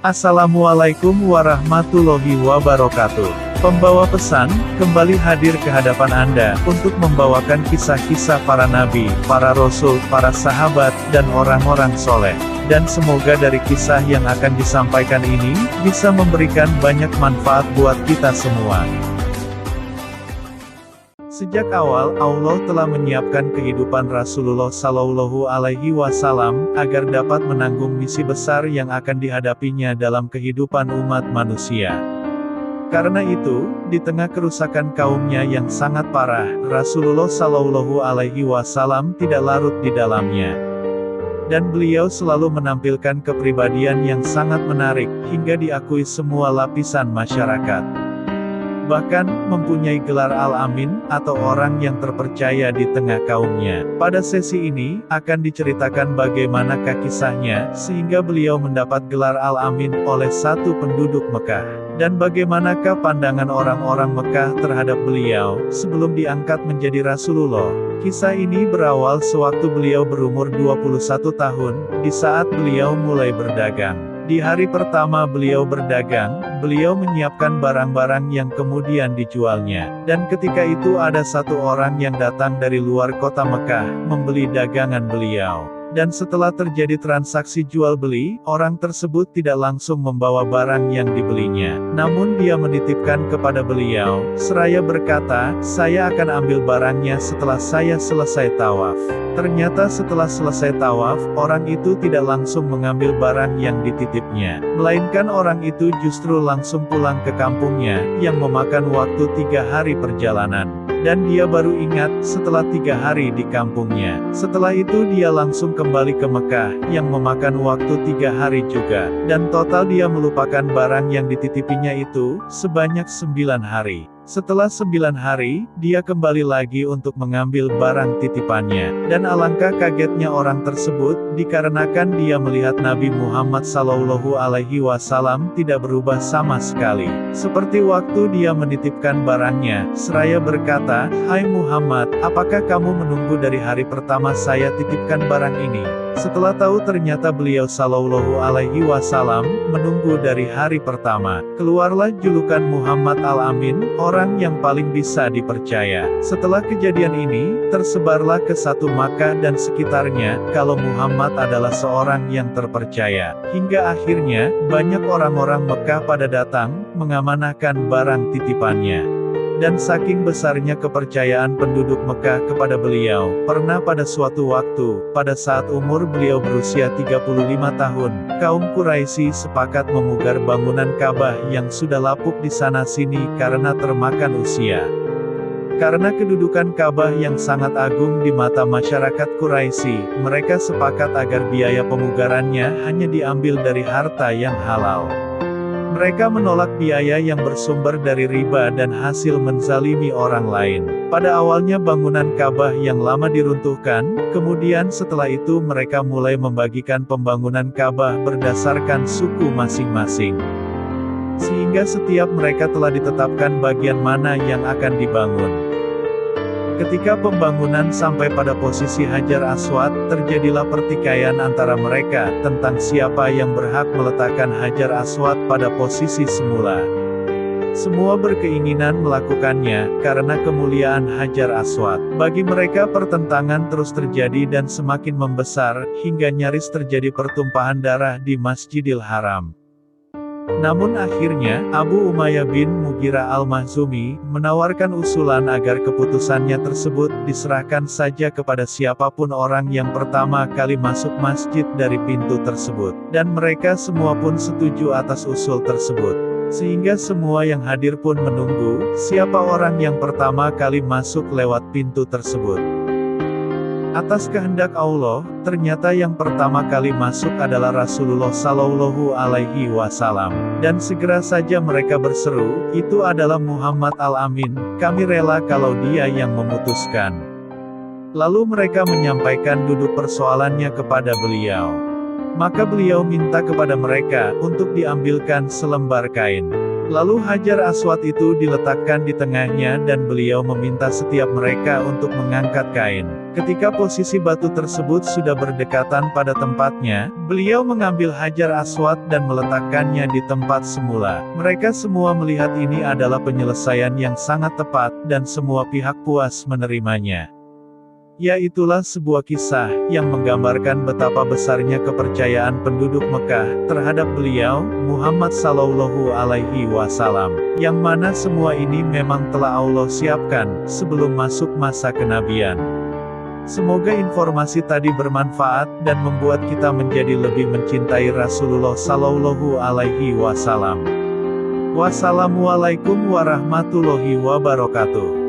Assalamualaikum warahmatullahi wabarakatuh. Pembawa pesan, kembali hadir ke hadapan Anda, untuk membawakan kisah-kisah para nabi, para rasul, para sahabat, dan orang-orang soleh. Dan semoga dari kisah yang akan disampaikan ini, bisa memberikan banyak manfaat buat kita semua. Sejak awal, Allah telah menyiapkan kehidupan Rasulullah Shallallahu Alaihi Wasallam, agar dapat menanggung misi besar yang akan dihadapinya dalam kehidupan umat manusia. Karena itu, di tengah kerusakan kaumnya yang sangat parah, Rasulullah Shallallahu Alaihi Wasallam tidak larut di dalamnya. Dan beliau selalu menampilkan kepribadian yang sangat menarik, hingga diakui semua lapisan masyarakat. Bahkan, mempunyai gelar Al-Amin, atau orang yang terpercaya di tengah kaumnya. Pada sesi ini, akan diceritakan bagaimanakah kisahnya, sehingga beliau mendapat gelar Al-Amin oleh satu penduduk Mekah. Dan bagaimanakah pandangan orang-orang Mekah terhadap beliau, sebelum diangkat menjadi Rasulullah. Kisah ini berawal sewaktu beliau berumur 21 tahun, di saat beliau mulai berdagang. Di hari pertama beliau berdagang, beliau menyiapkan barang-barang yang kemudian dijualnya. Dan ketika itu ada satu orang yang datang dari luar kota Mekah, membeli dagangan beliau. Dan setelah terjadi transaksi jual-beli, orang tersebut tidak langsung membawa barang yang dibelinya. Namun dia menitipkan kepada beliau, seraya berkata, "Saya akan ambil barangnya setelah saya selesai tawaf." Ternyata setelah selesai tawaf, orang itu tidak langsung mengambil barang yang dititipnya. Melainkan orang itu justru langsung pulang ke kampungnya, yang memakan waktu 3 hari perjalanan. Dan dia baru ingat, setelah 3 hari di kampungnya. Setelah itu dia langsung kembali ke Mekah, yang memakan waktu 3 hari juga. Dan total dia melupakan barang yang dititipinya itu, sebanyak 9 hari. Setelah 9 hari, dia kembali lagi untuk mengambil barang titipannya. Dan alangkah kagetnya orang tersebut, dikarenakan dia melihat Nabi Muhammad Shallallahu Alaihi Wasallam tidak berubah sama sekali. Seperti waktu dia menitipkan barangnya, seraya berkata, "Hai Muhammad, apakah kamu menunggu dari hari pertama saya titipkan barang ini?" Setelah tahu ternyata beliau Shallallahu Alaihi Wasallam menunggu dari hari pertama, keluarlah julukan Muhammad Al-Amin, orang yang paling bisa dipercaya. Setelah kejadian ini, tersebarlah ke satu Makkah dan sekitarnya, kalau Muhammad adalah seorang yang terpercaya. Hingga akhirnya, banyak orang-orang Mekah pada datang, mengamanahkan barang titipannya. Dan saking besarnya kepercayaan penduduk Mekah kepada beliau, pernah pada suatu waktu, pada saat umur beliau berusia 35 tahun, kaum Quraisy sepakat memugar bangunan Ka'bah yang sudah lapuk di sana-sini karena termakan usia. Karena kedudukan Ka'bah yang sangat agung di mata masyarakat Quraisy, mereka sepakat agar biaya pemugarannya hanya diambil dari harta yang halal. Mereka menolak biaya yang bersumber dari riba dan hasil menzalimi orang lain. Pada awalnya bangunan Ka'bah yang lama diruntuhkan, kemudian setelah itu mereka mulai membagikan pembangunan Ka'bah berdasarkan suku masing-masing. Sehingga setiap mereka telah ditetapkan bagian mana yang akan dibangun. Ketika pembangunan sampai pada posisi Hajar Aswad, terjadilah pertikaian antara mereka, tentang siapa yang berhak meletakkan Hajar Aswad pada posisi semula. Semua berkeinginan melakukannya, karena kemuliaan Hajar Aswad. Bagi mereka pertentangan terus terjadi dan semakin membesar, hingga nyaris terjadi pertumpahan darah di Masjidil Haram. Namun akhirnya, Abu Umayyah bin Mughirah al-Makhzumi, menawarkan usulan agar keputusannya tersebut, diserahkan saja kepada siapapun orang yang pertama kali masuk masjid dari pintu tersebut. Dan mereka semua pun setuju atas usul tersebut. Sehingga semua yang hadir pun menunggu, siapa orang yang pertama kali masuk lewat pintu tersebut. Atas kehendak Allah, ternyata yang pertama kali masuk adalah Rasulullah Shallallahu Alaihi Wasallam. Dan segera saja mereka berseru, "Itu adalah Muhammad Al-Amin, kami rela kalau dia yang memutuskan." Lalu mereka menyampaikan duduk persoalannya kepada beliau. Maka beliau minta kepada mereka, untuk diambilkan selembar kain. Lalu Hajar Aswad itu diletakkan di tengahnya dan beliau meminta setiap mereka untuk mengangkat kain. Ketika posisi batu tersebut sudah berdekatan pada tempatnya, beliau mengambil Hajar Aswad dan meletakkannya di tempat semula. Mereka semua melihat ini adalah penyelesaian yang sangat tepat, dan semua pihak puas menerimanya. Ya, itulah sebuah kisah yang menggambarkan betapa besarnya kepercayaan penduduk Mekah terhadap beliau, Muhammad Sallallahu Alaihi Wasallam, yang mana semua ini memang telah Allah siapkan sebelum masuk masa kenabian. Semoga informasi tadi bermanfaat dan membuat kita menjadi lebih mencintai Rasulullah Sallallahu Alaihi Wasallam. Wassalamualaikum warahmatullahi wabarakatuh.